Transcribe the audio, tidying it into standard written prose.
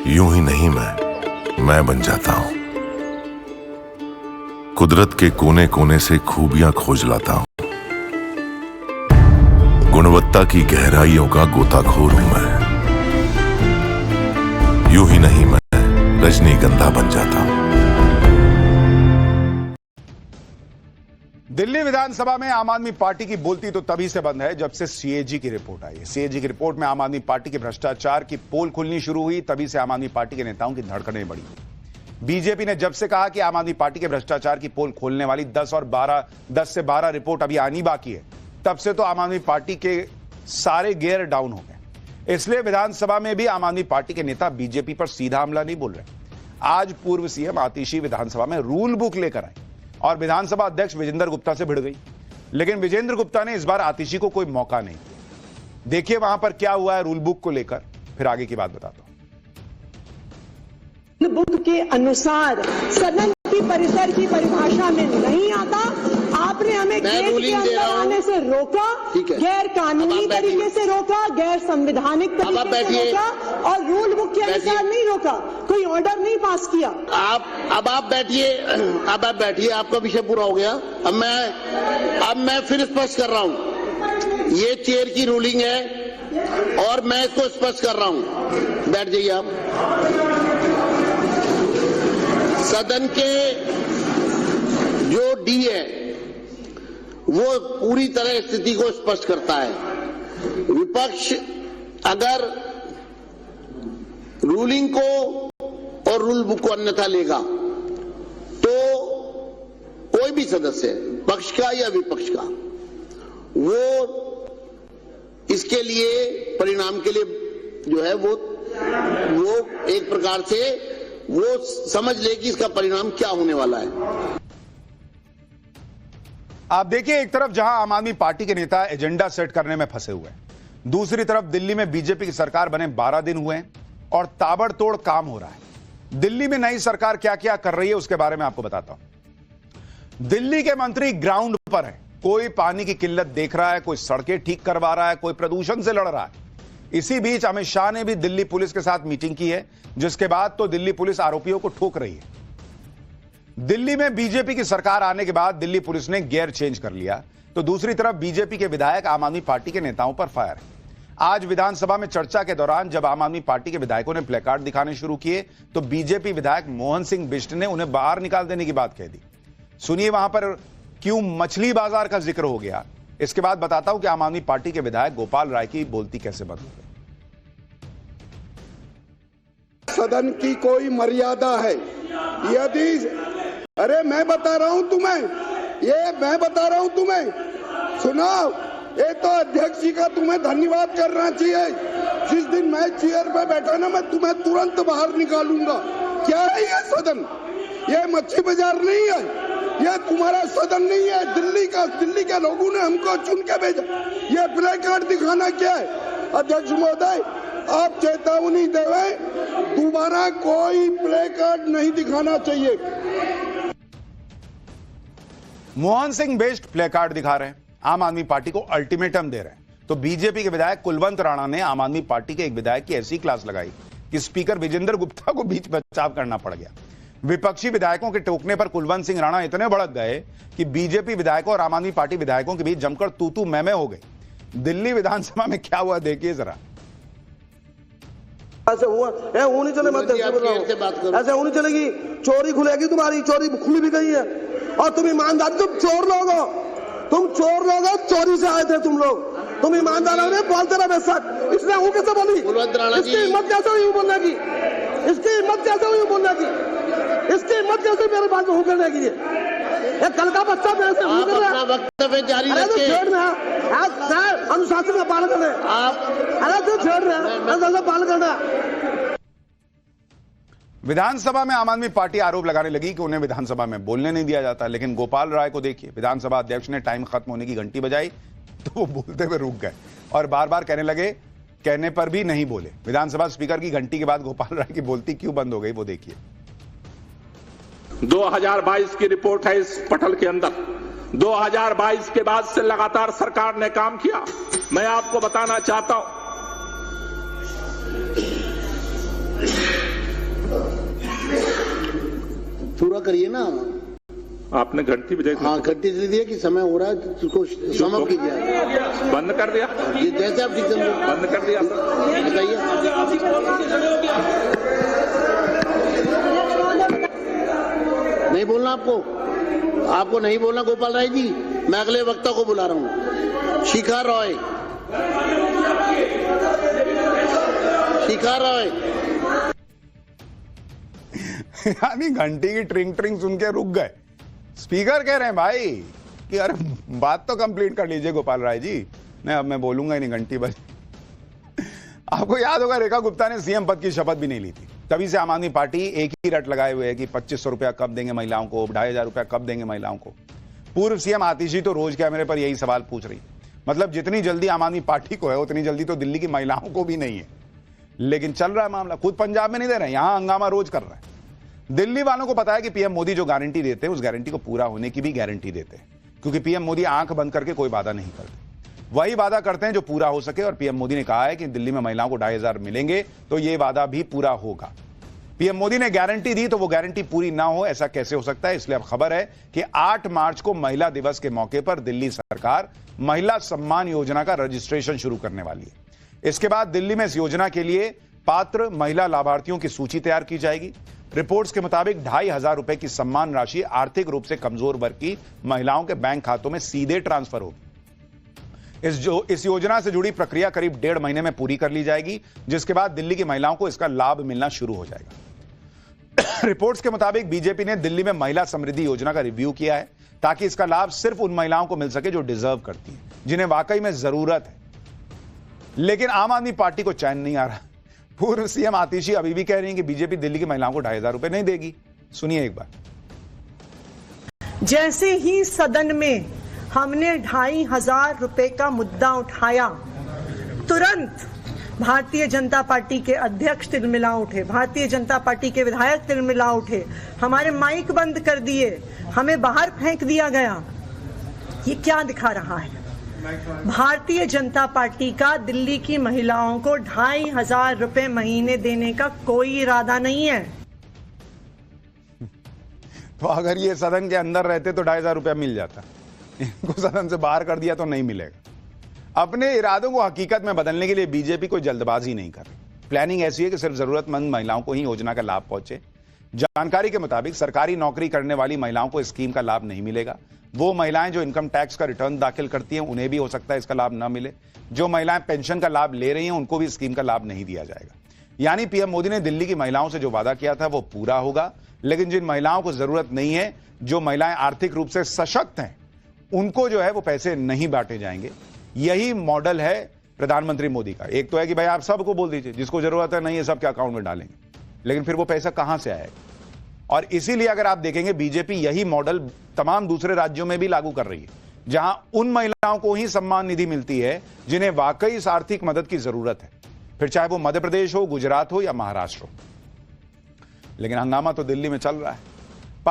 यूं ही नहीं मैं बन जाता हूं। कुदरत के कोने कोने से खूबियां खोज लाता हूं। गुणवत्ता की गहराइयों का गोताखोर हूं मैं। यूं ही नहीं मैं रजनीगंधा बन जाता हूं। दिल्ली विधानसभा में आम आदमी पार्टी की बोलती तो तभी से बंद है जब से सीएजी की रिपोर्ट आई है। सीएजी की रिपोर्ट में आम आदमी पार्टी के भ्रष्टाचार की पोल खुलनी शुरू हुई, तभी से आम आदमी पार्टी के नेताओं की धड़कनें बढ़ी। बीजेपी ने जब से कहा कि आम आदमी पार्टी के भ्रष्टाचार की पोल खोलने वाली 10 से 12 रिपोर्ट अभी आनी बाकी है, तब से तो आम आदमी पार्टी के सारे गियर डाउन हो गए। इसलिए विधानसभा में भी आम आदमी पार्टी के नेता बीजेपी पर सीधा हमला नहीं बोल रहे। आज पूर्व सीएम आतिशी विधानसभा में रूल बुक लेकर आए और विधानसभा अध्यक्ष विजेंद्र गुप्ता से भिड़ गई, लेकिन विजेंद्र गुप्ता ने इस बार आतिशी को कोई मौका नहीं दिया। देखिए वहां पर क्या हुआ है रूल बुक को लेकर, फिर आगे की बात बताता हूं। बुक के अनुसार सदन की परिसर की परिभाषा में नहीं आता। आपने हमें गेट के अंदर आने से रोका, गैर कानूनी तरीके से रोका, गैर संवैधानिक तरीके से रोका और रूल बुक के अनुसार नहीं रोका। कोई ऑर्डर नहीं पास किया। अब आप बैठिए, आपका विषय पूरा हो गया। अब मैं फिर स्पष्ट कर रहा हूं, ये चेयर की रूलिंग है और मैं इसको स्पष्ट कर रहा हूं। बैठ जाइए आप। सदन के जो डी है वो पूरी तरह स्थिति को स्पष्ट करता है। विपक्ष अगर रूलिंग को और रूल बुक को अन्यथा लेगा तो कोई भी सदस्य, पक्ष का या विपक्ष का, वो इसके लिए परिणाम के लिए जो है वो एक प्रकार से वो समझ ले कि इसका परिणाम क्या होने वाला है। आप देखिए, एक तरफ जहां आम आदमी पार्टी के नेता एजेंडा सेट करने में फंसे हुए हैं, दूसरी तरफ दिल्ली में बीजेपी की सरकार बने 12 दिन हुए हैं और ताबड़तोड़ काम हो रहा है। दिल्ली में नई सरकार क्या क्या कर रही है उसके बारे में आपको बताता हूं। दिल्ली के मंत्री ग्राउंड पर है, कोई पानी की किल्लत देख रहा है, कोई सड़कें ठीक करवा रहा है, कोई प्रदूषण से लड़ रहा है। इसी बीच अमित शाह ने भी दिल्ली पुलिस के साथ मीटिंग की है, जिसके बाद तो दिल्ली पुलिस आरोपियों को ठोक रही है। दिल्ली में बीजेपी की सरकार आने के बाद दिल्ली पुलिस ने गियर चेंज कर लिया, तो दूसरी तरफ बीजेपी के विधायक आम आदमी पार्टी के नेताओं पर फायर है। आज विधानसभा में चर्चा के दौरान जब आम आदमी पार्टी के विधायकों ने प्लेकार्ड दिखाने शुरू किए तो बीजेपी विधायक मोहन सिंह बिष्ट ने उन्हें बाहर निकाल देने की बात कह दी। सुनिए वहां पर क्यों मछली बाजार का जिक्र हो गया। इसके बाद बताता हूं कि आम आदमी पार्टी के विधायक गोपाल राय की बोलती कैसे बंद हो गई। सदन की कोई मर्यादा है। यदि अरे मैं बता रहा हूं तुम्हें, सुनाओ। ये तो अध्यक्ष जी का तुम्हें धन्यवाद करना चाहिए। जिस दिन मैं चेयर पे बैठा ना, मैं तुम्हें तुरंत बाहर निकालूंगा। क्या है ये सदन? ये मच्छी बाजार नहीं है, ये तुम्हारा सदन नहीं है। दिल्ली के लोगों ने हमको चुन के भेजा। ये प्ले कार्ड दिखाना क्या है? अध्यक्ष महोदय, आप चेतावनी देवे, दोबारा कोई प्ले कार्ड नहीं दिखाना चाहिए। मोहन सिंह बिष्ट प्ले कार्ड दिखा रहे हैं, आम आदमी पार्टी को अल्टीमेटम दे रहे हैं, तो बीजेपी के विधायक कुलवंत राणा ने आम आदमी पार्टी के एक विधायक की ऐसी क्लास लगाई कि स्पीकर विजेंद्र गुप्ता को बीच बचाव करना पड़ गया। विपक्षी विधायकों के टोकने पर कुलवंत सिंह राणा इतने भड़क गए कि बीजेपी विधायकों और आम आदमी पार्टी विधायकों के बीच जमकर तू मैं हो गई। दिल्ली विधानसभा में क्या हुआ देखिए जरा। ऐसे होनी चले मत ऐसे होनी चलेगी। चोरी खुलेगी, तुम्हारी चोरी खुली भी गई है और तुम ईमानदार, तुम चोर लोग हो, चोरी से आए थे तुम लोग। तुम ईमानदार हो, बोलते रहे बेशक। इसने वो कैसे बोली? इसकी हिम्मत कैसे हुई बोलने की? इसकी हिम्मत कैसे मेरे बात में हूँ करने की? ये कल का बच्चा मेरे से हूँ कर रहा है। वक्तव्य जारी रखिए। अनुशासन का पालन करना। अरे तू छेड़ रहा है, पालन करना। विधानसभा में आम आदमी पार्टी आरोप लगाने लगी कि उन्हें विधानसभा में बोलने नहीं दिया जाता, लेकिन गोपाल राय को देखिए, विधानसभा अध्यक्ष ने टाइम खत्म होने की घंटी बजाई तो वो बोलते हुए रुक गए और बार बार कहने लगे, कहने पर भी नहीं बोले। विधानसभा स्पीकर की घंटी के बाद गोपाल राय की बोलती क्यों बंद हो गई वो देखिए। 2022 की रिपोर्ट है इस पटल के अंदर। 2022 के बाद से लगातार सरकार ने काम किया। मैं आपको बताना चाहता हूं करिए ना। आपने घंटी बजाई थी। हाँ, घंटी दे दिया कि समय हो रहा है, तो उसको समाप्त कीजिए। बंद कर दिया, ये जैसे आप ठीक समझे। बंद कर दिया। बताइए। नहीं बोलना आपको नहीं बोलना गोपाल राय जी। मैं अगले वक्ता को बुला रहा हूँ। शिखा रॉय। यानी घंटी की ट्रिंग ट्रिंग सुन के रुक गए। स्पीकर कह रहे हैं भाई कि अरे बात तो कंप्लीट कर लीजिए गोपाल राय जी। नहीं, अब मैं बोलूंगा ही नहीं, घंटी बज। आपको याद होगा रेखा गुप्ता ने सीएम पद की शपथ भी नहीं ली थी। तभी से आम आदमी पार्टी एक ही रट लगाए हुए है कि 2500 रुपया कब देंगे महिलाओं को, 2500 रुपया कब देंगे महिलाओं को। पूर्व सीएम आतिशी तो रोज कैमरे पर यही सवाल पूछ रही। मतलब जितनी जल्दी आम आदमी पार्टी को है उतनी जल्दी तो दिल्ली की महिलाओं को भी नहीं है। लेकिन चल रहा है मामला। खुद पंजाब में नहीं दे रहे हैं, यहां हंगामा रोज कर रहा है। दिल्ली वालों को पता है कि पीएम मोदी जो गारंटी देते हैं उस गारंटी को पूरा होने की भी गारंटी देते हैं, क्योंकि पीएम मोदी आंख बंद करके कोई वादा नहीं करते। वही वादा करते हैं जो पूरा हो सके। और पीएम मोदी ने कहा है कि दिल्ली में महिलाओं को 2500 मिलेंगे, तो यह वादा भी पूरा होगा। पीएम मोदी ने गारंटी दी तो वो गारंटी पूरी ना हो, ऐसा कैसे हो सकता है। इसलिए अब खबर है कि 8 मार्च को महिला दिवस के मौके पर दिल्ली सरकार महिला सम्मान योजना का रजिस्ट्रेशन शुरू करने वाली है। इसके बाद दिल्ली में इस योजना के लिए पात्र महिला लाभार्थियों की सूची तैयार की जाएगी। रिपोर्ट्स के मुताबिक 2500 रुपए की सम्मान राशि आर्थिक रूप से कमजोर वर्ग की महिलाओं के बैंक खातों में सीधे ट्रांसफर होगी। इस योजना से जुड़ी प्रक्रिया करीब 1.5 महीने में पूरी कर ली जाएगी, जिसके बाद दिल्ली की महिलाओं को इसका लाभ मिलना शुरू हो जाएगा। रिपोर्ट्स के मुताबिक बीजेपी ने दिल्ली में महिला समृद्धि योजना का रिव्यू किया है, ताकि इसका लाभ सिर्फ उन महिलाओं को मिल सके जो डिजर्व करती हैं, जिन्हें वाकई में जरूरत है। लेकिन आम आदमी पार्टी को चैन नहीं आ रहा। पूर्व सीएम आतिशी अभी भी कह रही हैं कि बीजेपी दिल्ली की महिलाओं को 2500 रुपए नहीं देगी। सुनिए एक बार। जैसे ही सदन में हमने 2500 रुपए का मुद्दा उठाया, तुरंत भारतीय जनता पार्टी के अध्यक्ष तिलमिला उठे, भारतीय जनता पार्टी के विधायक तिलमिला उठे, हमारे माइक बंद कर दिए, हमें बाहर फेंक दिया गया। ये क्या दिखा रहा है? भारतीय जनता पार्टी का दिल्ली की महिलाओं को 2500 रुपए महीने देने का कोई इरादा नहीं है। तो अगर ये सदन के अंदर रहते तो 2500 रुपया मिल जाता। इनको सदन से बाहर कर दिया तो नहीं मिलेगा। अपने इरादों को हकीकत में बदलने के लिए बीजेपी कोई जल्दबाजी नहीं कर रही। प्लानिंग ऐसी है कि सिर्फ जरूरतमंद महिलाओं को ही योजना का लाभ पहुंचे। जानकारी के मुताबिक सरकारी नौकरी करने वाली महिलाओं को स्कीम का लाभ नहीं मिलेगा। वो महिलाएं जो इनकम टैक्स का रिटर्न दाखिल करती हैं उन्हें भी हो सकता है इसका लाभ न मिले। जो महिलाएं पेंशन का लाभ ले रही हैं उनको भी स्कीम का लाभ नहीं दिया जाएगा। यानी पीएम मोदी ने दिल्ली की महिलाओं से जो वादा किया था वो पूरा होगा, लेकिन जिन महिलाओं को जरूरत नहीं है, जो महिलाएं आर्थिक रूप से सशक्त हैं, उनको जो है वो पैसे नहीं बांटे जाएंगे। यही मॉडल है प्रधानमंत्री मोदी का। एक तो है कि भाई आप सबको बोल दीजिए, जिसको जरूरत है नहीं है सबके अकाउंट में डालेंगे, लेकिन फिर वो पैसा कहां से आएगा। और इसीलिए अगर आप देखेंगे बीजेपी यही मॉडल तमाम दूसरे राज्यों में भी लागू कर रही है, जहां उन महिलाओं को ही सम्मान निधि मिलती है जिन्हें वाकई इस आर्थिक मदद की जरूरत है, फिर चाहे वो मध्य प्रदेश हो, गुजरात हो या महाराष्ट्र हो। लेकिन हंगामा तो दिल्ली में चल रहा है।